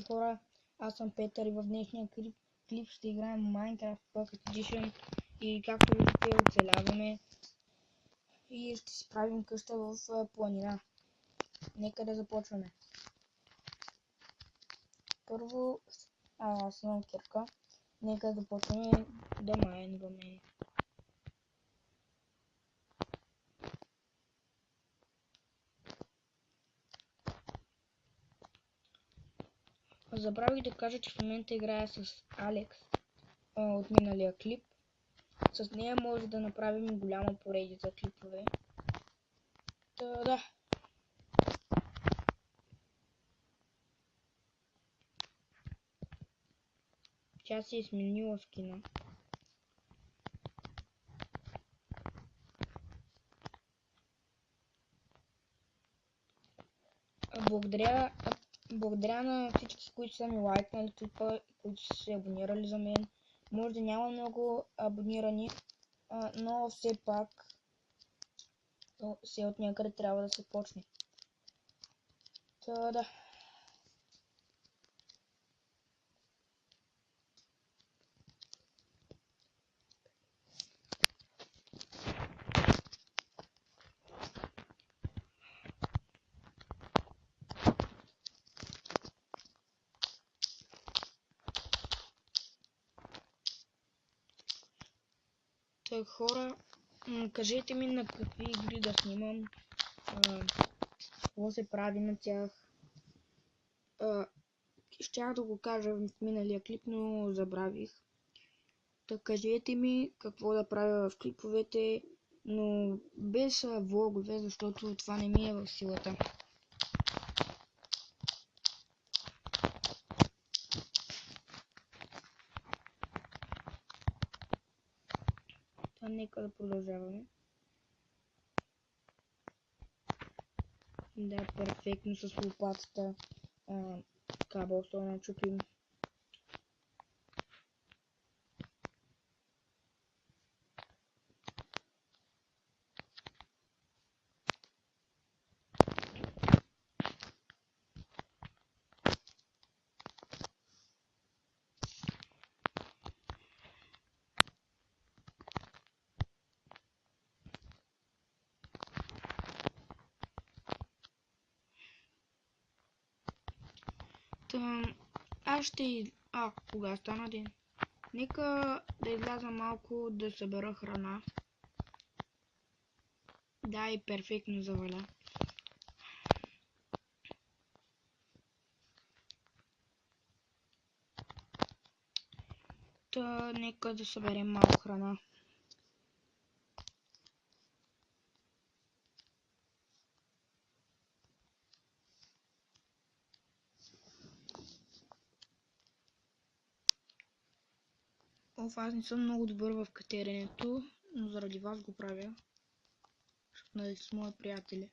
хора, аз съм Петър и в днешния клип ще играем Minecraft Pocket Edition и както виждате оцеляваме и ще си правим къща в планина. Нека да започваме. Първо, аз имам кирка. Нека да започваме да майнваме. Забравих да кажа, че в момента играя с Алекс от миналия клип. С нея може да направим голяма поредица клипове. Да. Тя си е сменила скина. Благодаря на всички, които са ми лайкнали клипа, които са се абонирали за мен. Може да няма много абонирани, но все пак все от някъде трябва да се почне. Да. Так, хора, кажете ми на какви игри да снимам, какво се прави на тях. Щях да го кажа в миналия клип, но забравих. Так, кажете ми какво да правя в клиповете, но без влогове, защото това не ми е в силата. Нека да продължаваме. Да, перфектно с лопатата. Кабелстона чупим. Кога стана ден? Нека да изляза малко да събера храна. Да, и перфектно заваля. Нека да съберем малко храна. Аз не съм много добър в катеренето, но заради вас го правя. Защото нали с мои приятели.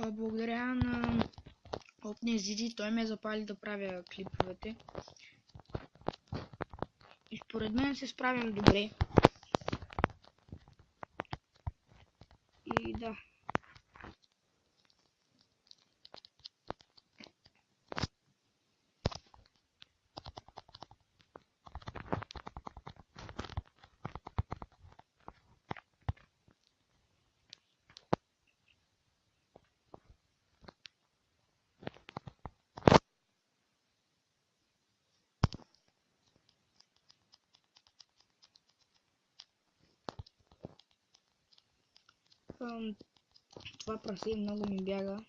Благодаря на Опния Зиди, той ме запали да правя клиповете. И според мен се справям добре. И да. Това прасе много ми бяга.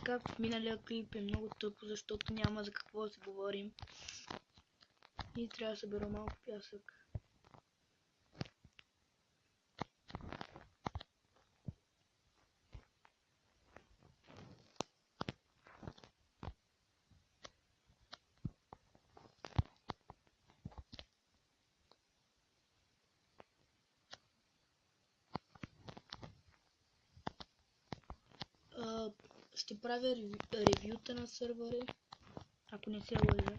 Както в миналия клип е много тъпо, защото няма за какво да се говорим. И трябва да събера малко пясък. ще правя ревюта на сървъри, ако не се лъжа.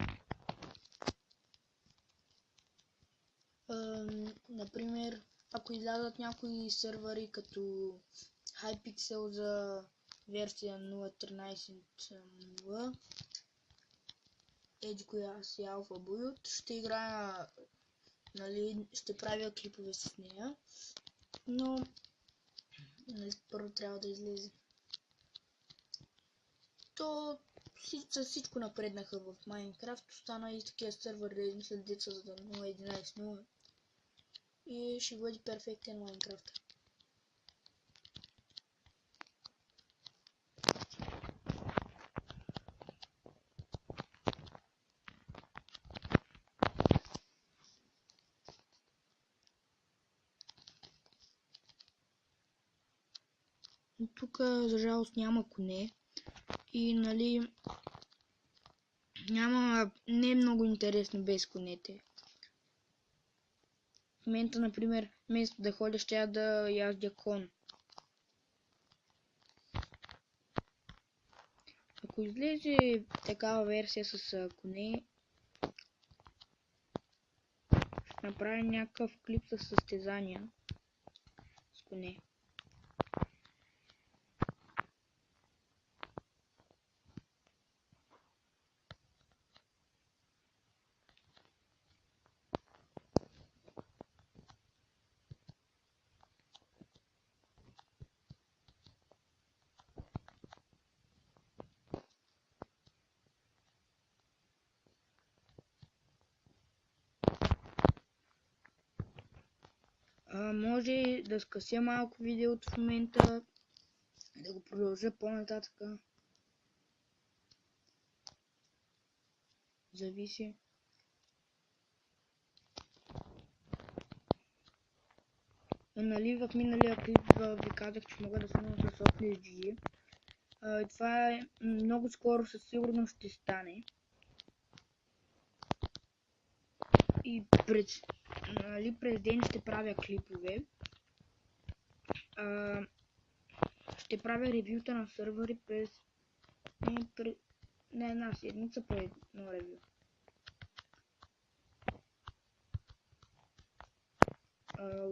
Например, ако излязат някои сървъри като Hypixel за версия 0.13.0, еди коя си Alpha Build, ще играя, нали, ще правя клипове с нея, но първо трябва да излезе. То всичко напреднаха в Майнкрафт, остана и такива сървъри да измислят деца за 0.11.0 и ще бъде перфектен Майнкрафт. Тук за жалост няма коне и нали не е много интересно без конете. В момента, например, вместо да ходя, ще да яздя кон. Ако излезе такава версия с коне, ще направя някакъв клип с състезания с коне. Може да скъся малко видеото в момента, да го продължа по-нататък. Зависи. Нали в миналия клип ви казах, че мога да снимам с OpenGG. Това много скоро със сигурност ще стане. И през ден ще правя клипове. Ще правя ревюта на сървъри през не една седмица по едно ревю.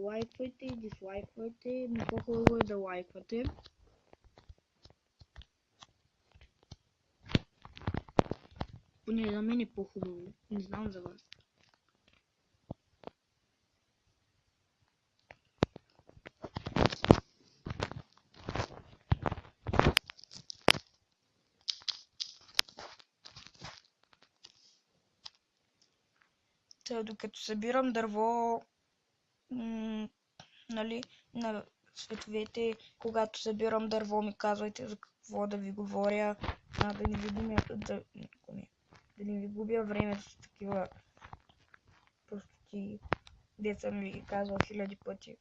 Лайквайте и дизлайквайте, но по-хубаво е да лайквате. Поне за мен е по-хубаво, не знам за вас. Докато събирам дърво, нали, на световете, когато събирам дърво, ми казвайте за какво да ви говоря, да не ви губя времето с такива простоти, дето съм ви казвал 1000 пъти.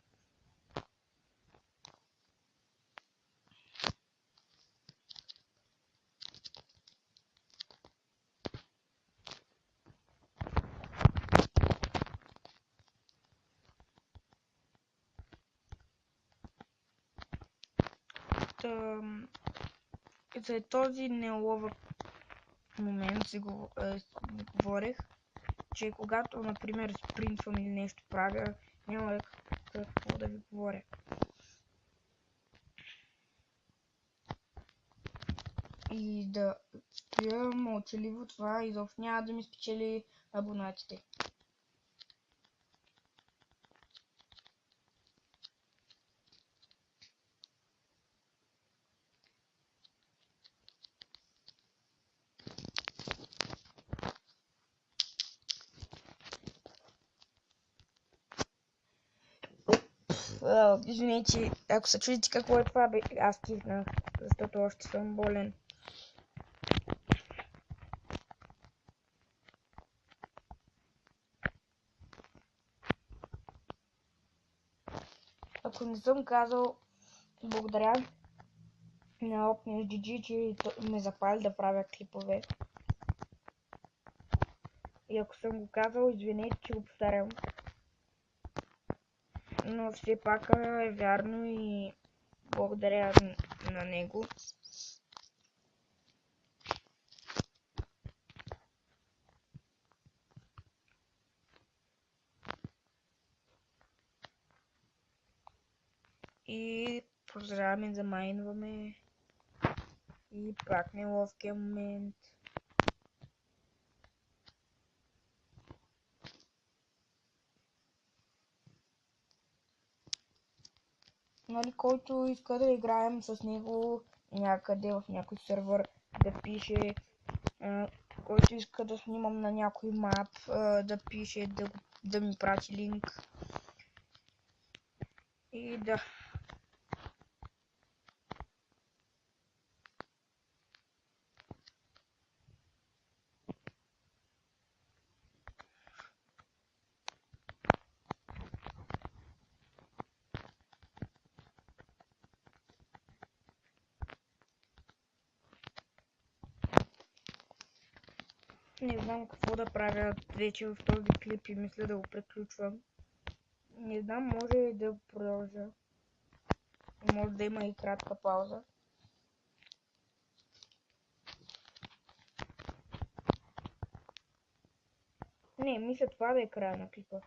За този неловък момент си говорех, че когато, например, спринтвам или нещо правя, няма какво да ви говоря. И да стоя мълчаливо, това изобщо няма да ми спечели абонатите. Извинете, ако се чудите какво е това, аз кихнах, защото още съм болен. Ако не съм казал, благодаря на OpenGG, че ме запали да правя клипове. И ако съм го казал, извинете, че го повтарям. Но все пак е вярно и благодаря на него. Продължаваме да майнваме. И пак неловкия момент. Нали, който иска да играем с него някъде в някой сервер, да пише, който иска да снимам на някой мап, да пише, да ми прати линк. И да. Не знам какво да правя вече в този клип и мисля да го приключвам. Не знам, може и да продължа. Може да има и кратка пауза. Не, мисля това да е края на клипа.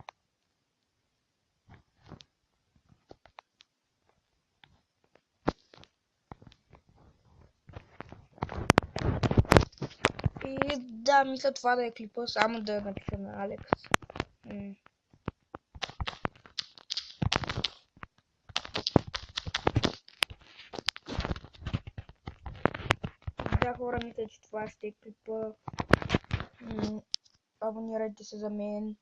И да, мисля това да е клипа, само да напиша на Алекс. Да, хора, мисля, че това ще е клипа. Абонирайте се за мен.